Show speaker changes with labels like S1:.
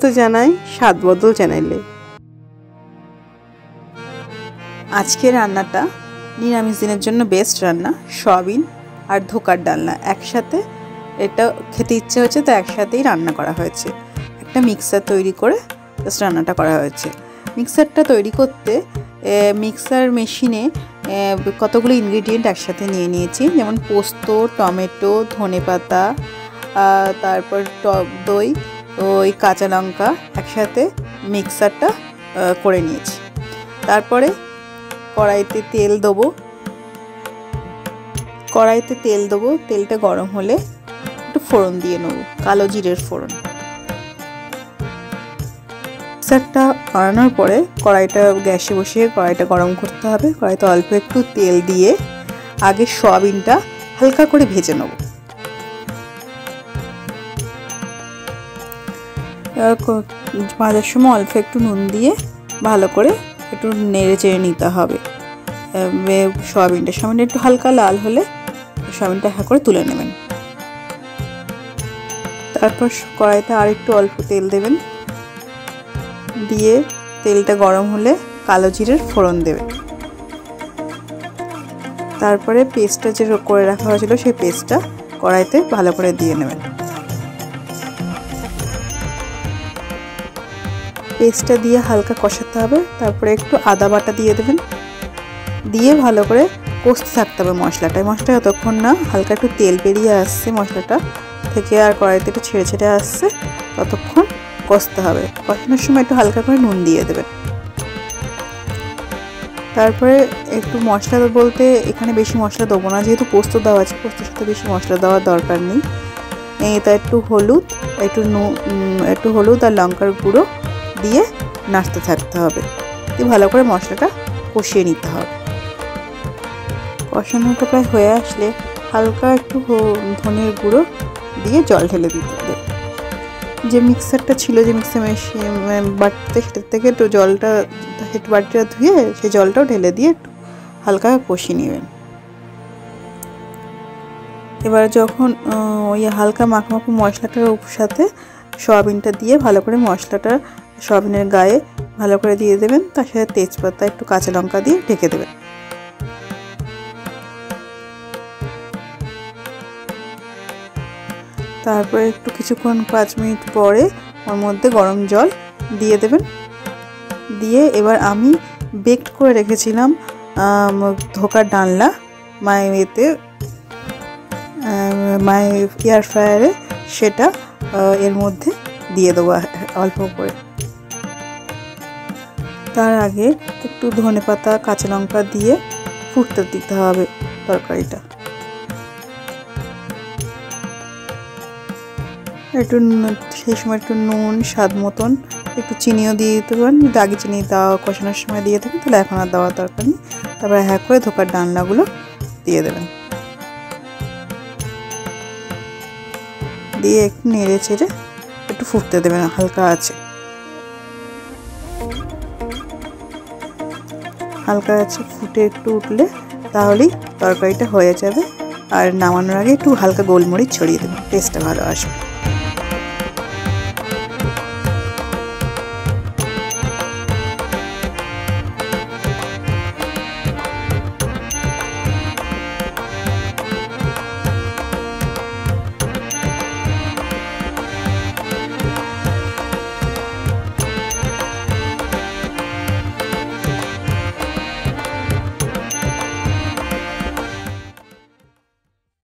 S1: তো জানাই স্বাদ বদল চ্যানেলে। আজকে রান্নাটা নিরামিষ দিনের জন্য বেস্ট রান্না, সয়াবিন আর ধোকার ডালনা একসাথে। এটা খেতে ইচ্ছে হয়েছে তো একসাথেই রান্না করা হয়েছে। একটা মিক্সার তৈরি করে জাস্ট রান্নাটা করা হয়েছে। মিক্সারটা তৈরি করতে মিক্সার মেশিনে কতগুলো ইনগ্রিডিয়েন্ট একসাথে নিয়ে নিয়েছি, যেমন পোস্ত, টমেটো, ধনেপাতা, তারপর টক দই, ওই কাঁচা লঙ্কা একসাথে মিক্সারটা করে নিয়েছি। তারপরে কড়াইতে তেল দেবো। তেলটা গরম হলে একটু ফোড়ন দিয়ে নেবো, কালো জিরের ফোড়ন। মিক্সারটা বানানোর পরে কড়াইটা গ্যাসে বসিয়ে কড়াইটা গরম করতে হবে। কড়াইতে অল্প একটু তেল দিয়ে আগে সয়াবিনটা হালকা করে ভেজে নেব। ভাজার সময় অল্প একটু নুন দিয়ে ভালো করে একটু নেড়ে চেড়ে নিতে হবে। সয়াবিনটা একটু হালকা লাল হলে সয়াবিনটা হালকা করে তুলে নেবেন। তারপর কড়াইতে আর একটু অল্প তেল দেবেন, দিয়ে তেলটা গরম হলে কালো জিরের ফোড়ন দেবেন। তারপরে পেস্টটা যে করে রাখা হয়েছিল সেই পেস্টটা কড়াইতে ভালো করে দিয়ে নেবেন। পেস্টটা দিয়ে হালকা কষাতে হবে। তারপরে একটু আদা বাটা দিয়ে দেবেন, দিয়ে ভালো করে কষতে থাকতে হবে মশলাটা যতক্ষণ না হালকা একটু তেল বেরিয়ে আসছে মশলাটা থেকে আর কড়াইতে একটু ছেড়ে ছেড়ে আসছে ততক্ষণ কষতে হবে। কষানোর সময় একটু হালকা করে নুন দিয়ে দেবেন। তারপরে একটু মশলা বলতে এখানে বেশি মশলা দেবো না, যেহেতু পোস্ত দেওয়া আছে, পোস্তর সাথে বেশি মশলা দেওয়ার দরকার নেই। এটা একটু হলুদ আর লঙ্কার গুঁড়ো দিয়ে নাড়তে থাকতে হবে। দিয়ে ভালো করে মশলাটা কষিয়ে নিতে হবে। কষানোটা প্রায় হয়ে আসলে হালকা একটু ধনের গুঁড়ো দিয়ে জল ঢেলে দিতে হবে। যে মিক্সারটা ছিল, যে মিক্সার মেশিন বাটিতে, সেটার থেকে একটু জলটা বাটিটা ধুয়ে সেই জলটাও ঢেলে দিয়ে একটু হালকা কষিয়ে নেবেন। এবার যখন ওই হালকা মাখমাখো মশলাটার সাথে সয়াবিনটা দিয়ে ভালো করে মশলাটা সয়াবিনের গায়ে ভালো করে দিয়ে দেবেন। তার সাথে তেজপাতা, একটু কাঁচা লঙ্কা দিয়ে ঢেকে দেবেন। তারপরে একটু কিছুক্ষণ 5 মিনিট পরে ওর মধ্যে গরম জল দিয়ে দেবেন। দিয়ে এবার আমি বেকড করে রেখেছিলাম ধোকার ডালনা মাই এয়ার ফ্রায়ারে, সেটা এর মধ্যে দিয়ে দেবো অল্প করে। তার আগে একটু ধনেপাতা, কাঁচা লঙ্কা দিয়ে ফুটতে দিতে হবে তরকারিটা। সেই সময় একটু নুন, স্বাদ মতন একটু চিনিও দিয়ে দিতে পারেন। যদি আগে চিনি দেওয়া কষানোর সময় দিয়ে থাকেন তাহলে এখন আর দেওয়ার দরকার নেই। তারপরে হ্যাঁ করে ধোকার ডালনাগুলো দিয়ে দেবেন, দিয়ে একটু নেড়ে চেড়ে একটু ফুটতে দেবেন হালকা আছে। ফুটে একটু উঠলে তাহলেই তরকারিটা হয়ে যাবে। আর নামানোর আগে একটু হালকা গোলমরিচ ছড়িয়ে দেবেন, টেস্টটা ভালো আসবে।